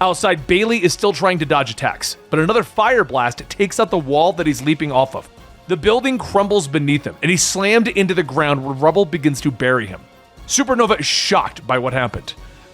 Outside, Bailey is still trying to dodge attacks, but another fire blast takes out the wall that he's leaping off of. The building crumbles beneath him, and he's slammed into the ground where rubble begins to bury him. Supernova is shocked by what happened.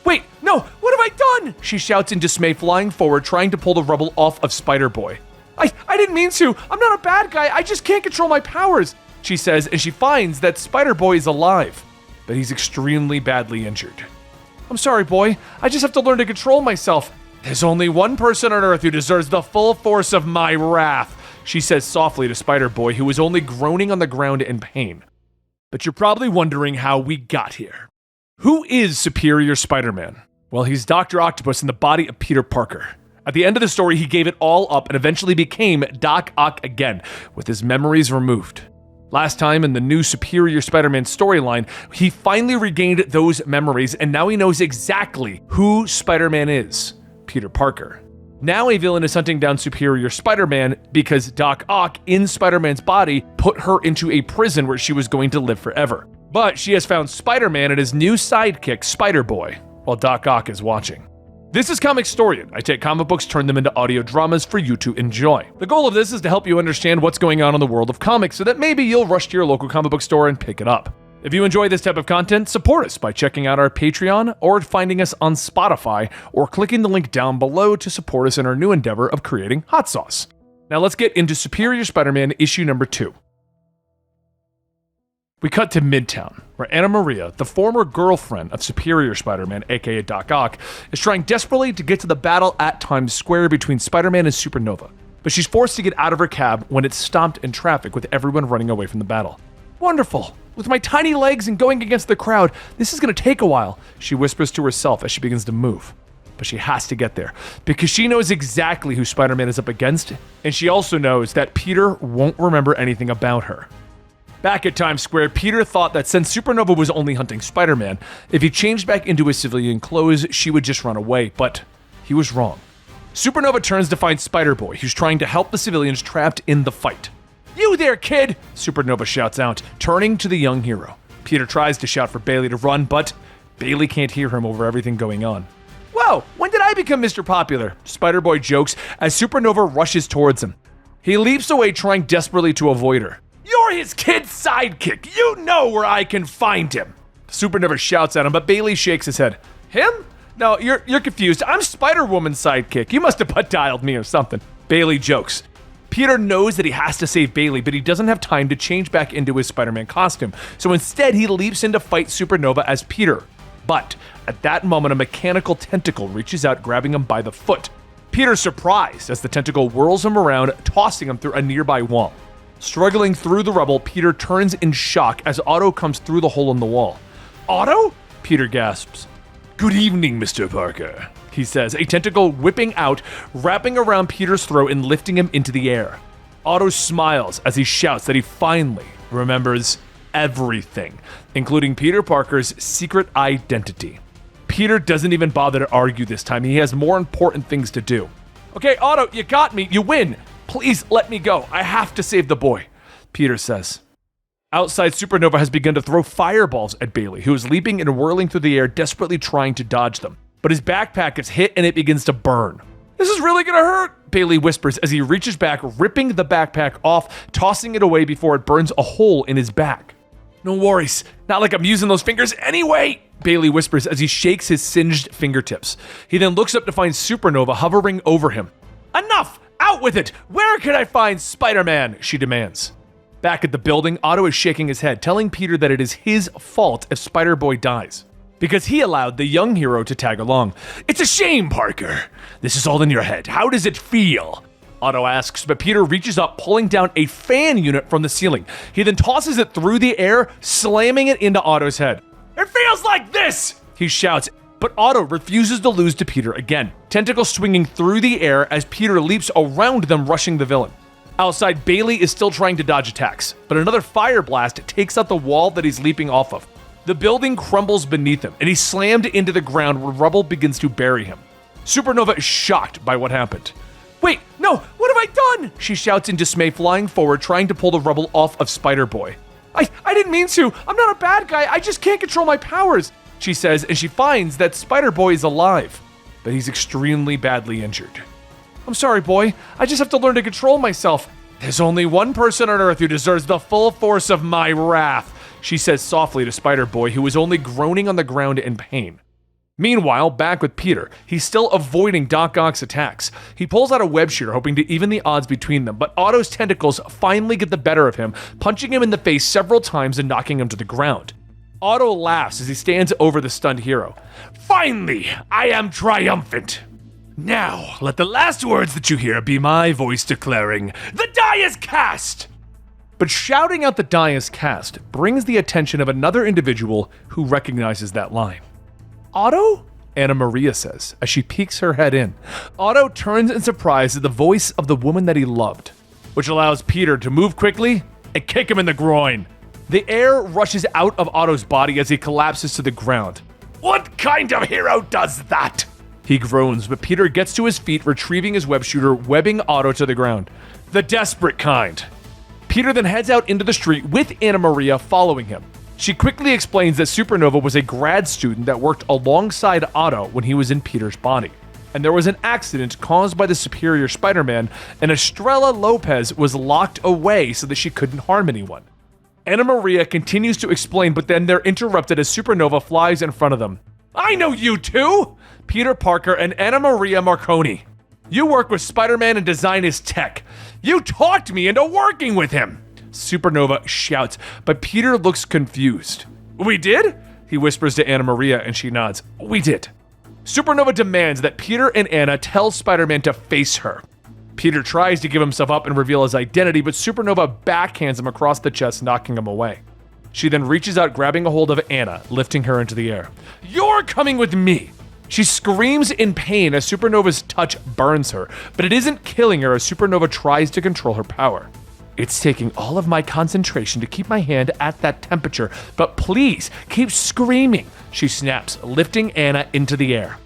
"Wait, no, what have I done?" she shouts in dismay, flying forward, trying to pull the rubble off of Spider-Boy. I didn't mean to. I'm not a bad guy. I just can't control my powers," she says, and she finds that Spider-Boy is alive, but he's extremely badly injured. "I'm sorry, boy. I just have to learn to control myself. There's only one person on Earth who deserves the full force of my wrath," she says softly to Spider-Boy, who is only groaning on the ground in pain. But you're probably wondering how we got here. Who is Superior Spider-Man? Well, he's Dr. Octopus in the body of Peter Parker. At the end of the story, he gave it all up and eventually became Doc Ock again, with his memories removed. Last time in the new Superior Spider-Man storyline, he finally regained those memories, and now he knows exactly who Spider-Man is: Peter Parker. Now a villain is hunting down Superior Spider-Man because Doc Ock, in Spider-Man's body, put her into a prison where she was going to live forever. But she has found Spider-Man and his new sidekick, Spider-Boy, while Doc Ock is watching. This is Comicstorian. I take comic books, turn them into audio dramas for you to enjoy. The goal of this is to help you understand what's going on in the world of comics so that maybe you'll rush to your local comic book store and pick it up. If you enjoy this type of content, support us by checking out our Patreon or finding us on Spotify or clicking the link down below to support us in our new endeavor of creating hot sauce. Now let's get into Superior Spider-Man issue number 2. We cut to Midtown, where Anamaria, the former girlfriend of Superior Spider-Man, aka Doc Ock, is trying desperately to get to the battle at Times Square between Spider-Man and Supernova. But she's forced to get out of her cab when it's stopped in traffic with everyone running away from the battle. "Wonderful. With my tiny legs and going against the crowd, this is going to take a while," she whispers to herself as she begins to move. But she has to get there, because she knows exactly who Spider-Man is up against, and she also knows that Peter won't remember anything about her. Back at Times Square, Peter thought that since Supernova was only hunting Spider-Man, if he changed back into his civilian clothes, she would just run away, but he was wrong. Supernova turns to find Spider-Boy, who's trying to help the civilians trapped in the fight. "You there, kid!" Supernova shouts out, turning to the young hero. Peter tries to shout for Bailey to run, but Bailey can't hear him over everything going on. "Whoa, when did I become Mr. Popular?" Spider-Boy jokes as Supernova rushes towards him. He leaps away, trying desperately to avoid her. "You're his kid's sidekick! You know where I can find him!" Supernova shouts at him, but Bailey shakes his head. "Him? No, you're confused. I'm Spider-Woman's sidekick. You must have butt-dialed me or something." Bailey jokes. Peter knows that he has to save Bailey, but he doesn't have time to change back into his Spider-Man costume, so instead he leaps in to fight Supernova as Peter. But at that moment, a mechanical tentacle reaches out, grabbing him by the foot. Peter's surprised as the tentacle whirls him around, tossing him through a nearby wall. Struggling through the rubble, Peter turns in shock as Otto comes through the hole in the wall. "Otto?" Peter gasps. "Good evening, Mr. Parker," he says, a tentacle whipping out, wrapping around Peter's throat and lifting him into the air. Otto smiles as he shouts that he finally remembers everything, including Peter Parker's secret identity. Peter doesn't even bother to argue this time. He has more important things to do. "Okay, Otto, you got me. You win. Please let me go. I have to save the boy," Peter says. Outside, Supernova has begun to throw fireballs at Bailey, who is leaping and whirling through the air, desperately trying to dodge them. But his backpack gets hit and it begins to burn. "This is really gonna hurt," Bailey whispers as he reaches back, ripping the backpack off, tossing it away before it burns a hole in his back. "No worries. Not like I'm using those fingers anyway," Bailey whispers as he shakes his singed fingertips. He then looks up to find Supernova hovering over him. "Enough! Out with it! Where can I find Spider-Man?" she demands. Back at the building, Otto is shaking his head, telling Peter that it is his fault if Spider-Boy dies, because he allowed the young hero to tag along. "It's a shame, Parker. This is all in your head. How does it feel?" Otto asks, but Peter reaches up, pulling down a fan unit from the ceiling. He then tosses it through the air, slamming it into Otto's head. "It feels like this!" he shouts. But Otto refuses to lose to Peter again, tentacles swinging through the air as Peter leaps around them, rushing the villain. Outside, Bailey is still trying to dodge attacks, but another fire blast takes out the wall that he's leaping off of. The building crumbles beneath him, and he's slammed into the ground where rubble begins to bury him. Supernova is shocked by what happened. "Wait, no, what have I done?" she shouts in dismay, flying forward, trying to pull the rubble off of Spider-Boy. I didn't mean to. I'm not a bad guy. I just can't control my powers," she says, and she finds that Spider-Boy is alive, but he's extremely badly injured. I'm sorry, boy. I just have to learn to control myself. There's only one person on Earth who deserves the full force of my wrath, she says softly to Spider-Boy, who is only groaning on the ground in pain. Meanwhile, back with Peter, he's still avoiding Doc Ock's attacks. He pulls out a web shooter, hoping to even the odds between them, but Otto's tentacles finally get the better of him, punching him in the face several times and knocking him to the ground. Otto laughs as he stands over the stunned hero. Finally, I am triumphant. Now, let the last words that you hear be my voice declaring, "The die is cast!" But shouting out "the die is cast" brings the attention of another individual who recognizes that line. Otto? Anamaria says, as she peeks her head in. Otto turns in surprise at the voice of the woman that he loved, which allows Peter to move quickly and kick him in the groin. The air rushes out of Otto's body as he collapses to the ground. What kind of hero does that? He groans, but Peter gets to his feet, retrieving his web shooter, webbing Otto to the ground. The desperate kind. Peter then heads out into the street with Anamaria following him. She quickly explains that Supernova was a grad student that worked alongside Otto when he was in Peter's body, and there was an accident caused by the superior Spider-Man, and Estrella Lopez was locked away so that she couldn't harm anyone. Anamaria continues to explain, but then they're interrupted as Supernova flies in front of them. I know you two! Peter Parker and Anamaria Marconi. You work with Spider-Man and design his tech. You talked me into working with him! Supernova shouts, but Peter looks confused. We did? He whispers to Anamaria and she nods. We did. Supernova demands that Peter and Anna tell Spider-Man to face her. Peter tries to give himself up and reveal his identity, but Supernova backhands him across the chest, knocking him away. She then reaches out, grabbing a hold of Anna, lifting her into the air. You're coming with me! She screams in pain as Supernova's touch burns her, but it isn't killing her as Supernova tries to control her power. It's taking all of my concentration to keep my hand at that temperature, but please, keep screaming, she snaps, lifting Anna into the air.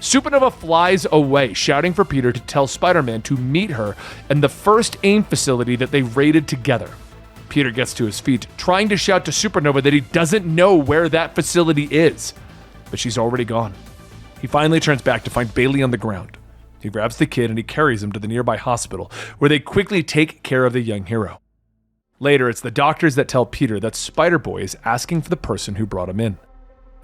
Supernova flies away, shouting for Peter to tell Spider-Man to meet her in the first AIM facility that they raided together. Peter gets to his feet, trying to shout to Supernova that he doesn't know where that facility is, but she's already gone. He finally turns back to find Bailey on the ground. He grabs the kid and he carries him to the nearby hospital, where they quickly take care of the young hero. Later, it's the doctors that tell Peter that Spider-Boy is asking for the person who brought him in.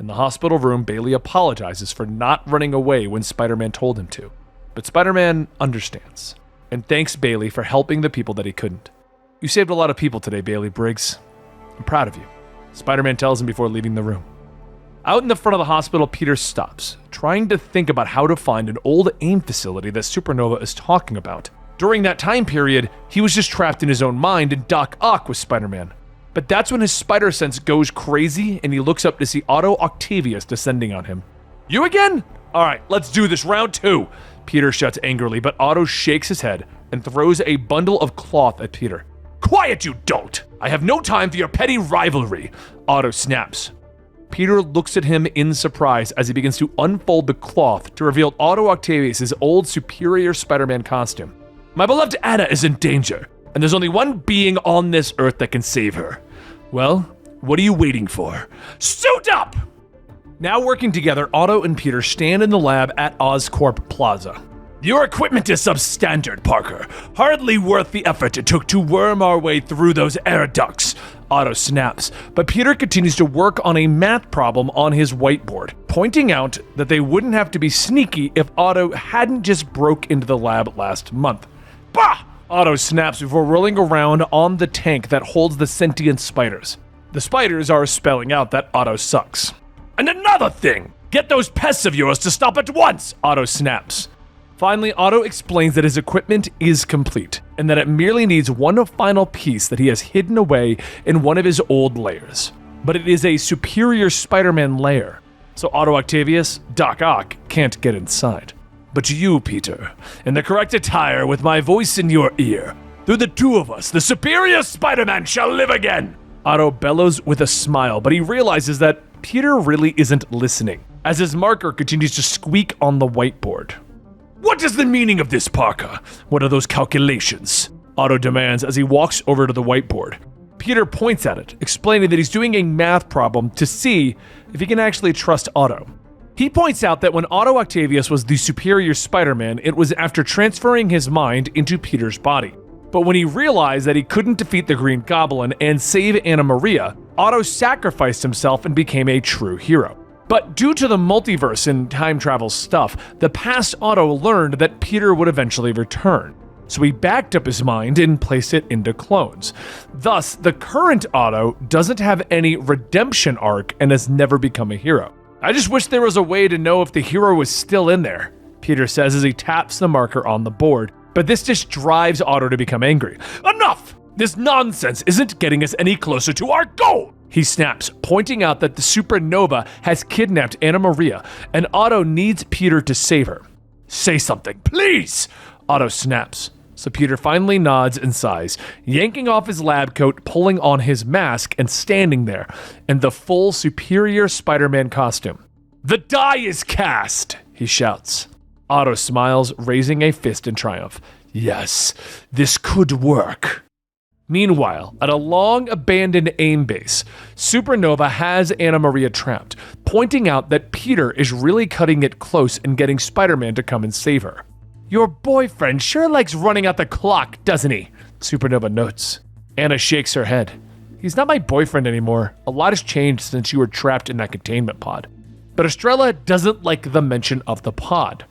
In the hospital room, Bailey apologizes for not running away when Spider-Man told him to. But Spider-Man understands, and thanks Bailey for helping the people that he couldn't. You saved a lot of people today, Bailey Briggs. I'm proud of you, Spider-Man tells him before leaving the room. Out in the front of the hospital, Peter stops, trying to think about how to find an old AIM facility that Supernova is talking about. During that time period, he was just trapped in his own mind and Doc Ock was Spider-Man. But that's when his spider sense goes crazy and he looks up to see Otto Octavius descending on him. You again? Alright, let's do this, round 2. Peter shouts angrily, but Otto shakes his head and throws a bundle of cloth at Peter. Quiet, you dolt! I have no time for your petty rivalry, Otto snaps. Peter looks at him in surprise as he begins to unfold the cloth to reveal Otto Octavius' old superior Spider-Man costume. My beloved Anna is in danger, and there's only one being on this earth that can save her. Well, what are you waiting for? Suit up! Now working together, Otto and Peter stand in the lab at O Corp Plaza. Your equipment is substandard, Parker. Hardly worth the effort it took to worm our way through those air ducts, Otto snaps, but Peter continues to work on a math problem on his whiteboard, pointing out that they wouldn't have to be sneaky if Otto hadn't just broke into the lab last month. Bah! Otto snaps before rolling around on the tank that holds the sentient spiders. The spiders are spelling out that Otto sucks. And another thing! Get those pests of yours to stop at once! Otto snaps. Finally, Otto explains that his equipment is complete, and that it merely needs one final piece that he has hidden away in one of his old layers. But it is a superior Spider-Man lair, so Otto Octavius, Doc Ock, can't get inside. But you, Peter, in the correct attire with my voice in your ear, through the two of us, the superior Spider-Man shall live again! Otto bellows with a smile, but he realizes that Peter really isn't listening, as his marker continues to squeak on the whiteboard. What is the meaning of this, Parker? What are those calculations? Otto demands as he walks over to the whiteboard. Peter points at it, explaining that he's doing a math problem to see if he can actually trust Otto. He points out that when Otto Octavius was the superior Spider-Man, it was after transferring his mind into Peter's body. But when he realized that he couldn't defeat the Green Goblin and save Anamaria, Otto sacrificed himself and became a true hero. But due to the multiverse and time travel stuff, the past Otto learned that Peter would eventually return. So he backed up his mind and placed it into clones. Thus, the current Otto doesn't have any redemption arc and has never become a hero. I just wish there was a way to know if the hero was still in there, Peter says as he taps the marker on the board. But this just drives Otto to become angry. Enough! This nonsense isn't getting us any closer to our goal! He snaps, pointing out that the Supernova has kidnapped Anamaria, and Otto needs Peter to save her. Say something, please! Otto snaps. So Peter finally nods and sighs, yanking off his lab coat, pulling on his mask, and standing there in the full superior Spider-Man costume. The die is cast, he shouts. Otto smiles, raising a fist in triumph. Yes, this could work. Meanwhile, at a long-abandoned AIM base, Supernova has Anamaria trapped, pointing out that Peter is really cutting it close and getting Spider-Man to come and save her. Your boyfriend sure likes running out the clock, doesn't he? Supernova notes. Anna shakes her head. He's not my boyfriend anymore. A lot has changed since you were trapped in that containment pod. But Estrella doesn't like the mention of the pod.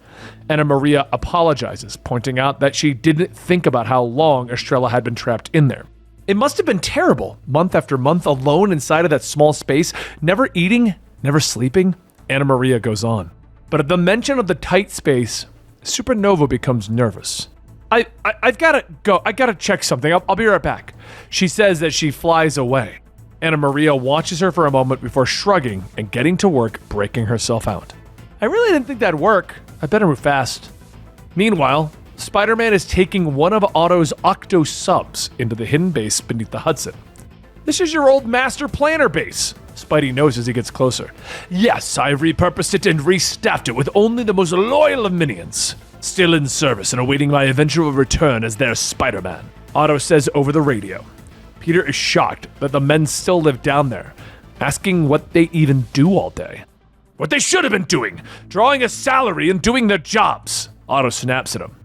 Anamaria apologizes, pointing out that she didn't think about how long Estrella had been trapped in there. It must have been terrible, month after month alone inside of that small space, never eating, never sleeping. Anamaria goes on. But at the mention of the tight space, Supernova becomes nervous. I've gotta go. I gotta check something. I'll be right back. She says as she flies away. Anamaria watches her for a moment before shrugging and getting to work, breaking herself out. I really didn't think that'd work. I better move fast. Meanwhile, Spider-Man is taking one of Otto's Octo subs into the hidden base beneath the Hudson. This is your old master planner base, Spidey knows as he gets closer. Yes, I repurposed it and restaffed it with only the most loyal of minions. Still in service and awaiting my eventual return as their Spider-Man, Otto says over the radio. Peter is shocked that the men still live down there, asking what they even do all day. What they should have been doing, drawing a salary and doing their jobs, Otto snaps at him.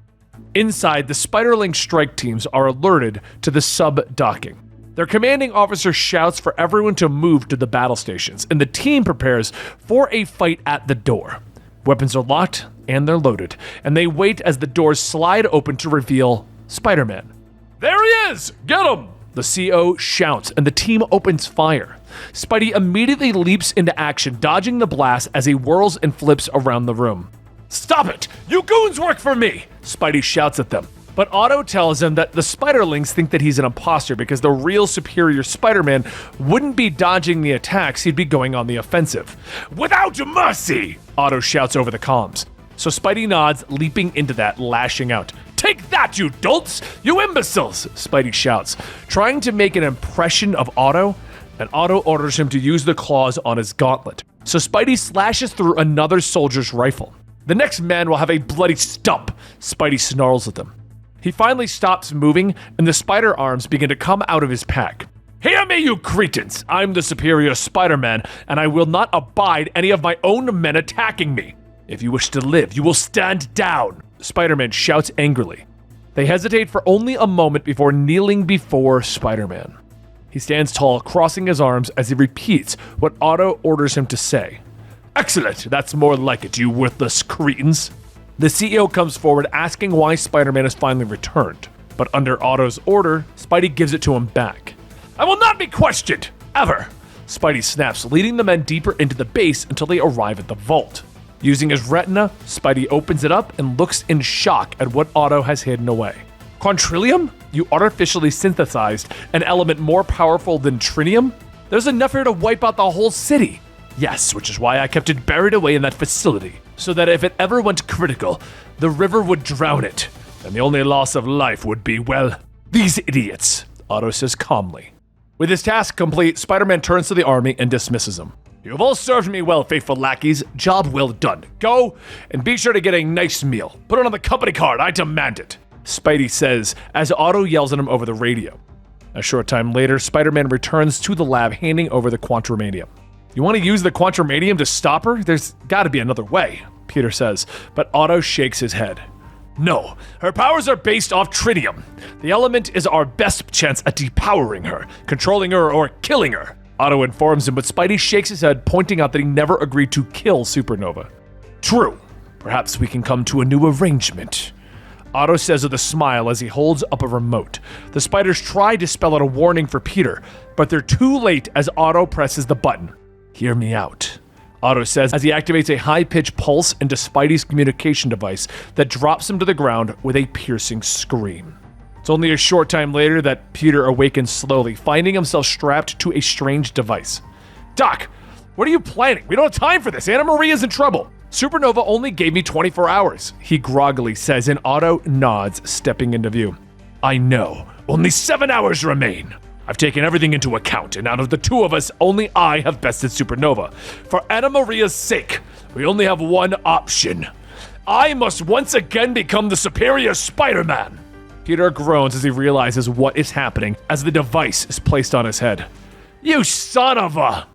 Inside, the Spider-Link strike teams are alerted to the sub-docking. Their commanding officer shouts for everyone to move to the battle stations, and the team prepares for a fight at the door. Weapons are locked, and they're loaded, and they wait as the doors slide open to reveal Spider-Man. There he is! Get him! The CO shouts, and the team opens fire. Spidey immediately leaps into action, dodging the blast as he whirls and flips around the room. Stop it! You goons work for me! Spidey shouts at them. But Otto tells him that the Spiderlings think that he's an imposter because the real superior Spider-Man wouldn't be dodging the attacks, he'd be going on the offensive. Without mercy! Otto shouts over the comms. So Spidey nods, leaping into that, lashing out. Take that, you dolts! You imbeciles! Spidey shouts, trying to make an impression of Otto, and Otto orders him to use the claws on his gauntlet. So Spidey slashes through another soldier's rifle. The next man will have a bloody stump, Spidey snarls at them. He finally stops moving, and the spider arms begin to come out of his pack. Hear me, you cretins! I'm the superior Spider-Man, and I will not abide any of my own men attacking me. If you wish to live, you will stand down, Spider-Man shouts angrily. They hesitate for only a moment before kneeling before Spider-Man. He stands tall, crossing his arms as he repeats what Otto orders him to say. Excellent, that's more like it, you worthless cretins. The CEO comes forward asking why Spider-Man has finally returned, but under Otto's order, Spidey gives it to him back. I will not be questioned, ever! Spidey snaps, leading the men deeper into the base until they arrive at the vault. Using his retina, Spidey opens it up and looks in shock at what Otto has hidden away. Quantrillium? You artificially synthesized an element more powerful than trinium? There's enough here to wipe out the whole city. Yes, which is why I kept it buried away in that facility, so that if it ever went critical, the river would drown it, and the only loss of life would be, well, these idiots, Otto says calmly. With his task complete, Spider-Man turns to the army and dismisses him. You have all served me well, faithful lackeys. Job well done. Go, and be sure to get a nice meal. Put it on the company card, I demand it, Spidey says as Otto yells at him over the radio. A short time later, Spider-Man returns to the lab handing over the Quantumanium. You want to use the quantumanium to stop her? There's got to be another way, Peter says, but Otto shakes his head. No, her powers are based off tritium. The element is our best chance at depowering her, controlling her, or killing her. Otto informs him, but Spidey shakes his head, pointing out that he never agreed to kill Supernova. True. Perhaps we can come to a new arrangement. Otto says with a smile as he holds up a remote. The spiders try to spell out a warning for Peter, but they're too late as Otto presses the button. Hear me out, Otto says as he activates a high-pitched pulse into Spidey's communication device that drops him to the ground with a piercing scream. It's only a short time later that Peter awakens slowly, finding himself strapped to a strange device. Doc, what are you planning? We don't have time for this. Anamaria's in trouble. Supernova only gave me 24 hours, he groggily says, and Otto nods, stepping into view. I know. Only 7 hours remain. I've taken everything into account, and out of the two of us, only I have bested Supernova. For Anamaria's sake, we only have one option. I must once again become the superior Spider-Man. Peter groans as he realizes what is happening as the device is placed on his head. You son of a...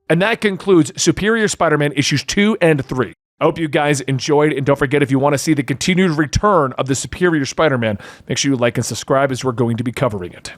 And that concludes Superior Spider-Man issues 2 and 3. I hope you guys enjoyed, and don't forget, if you want to see the continued return of the Superior Spider-Man, make sure you like and subscribe as we're going to be covering it.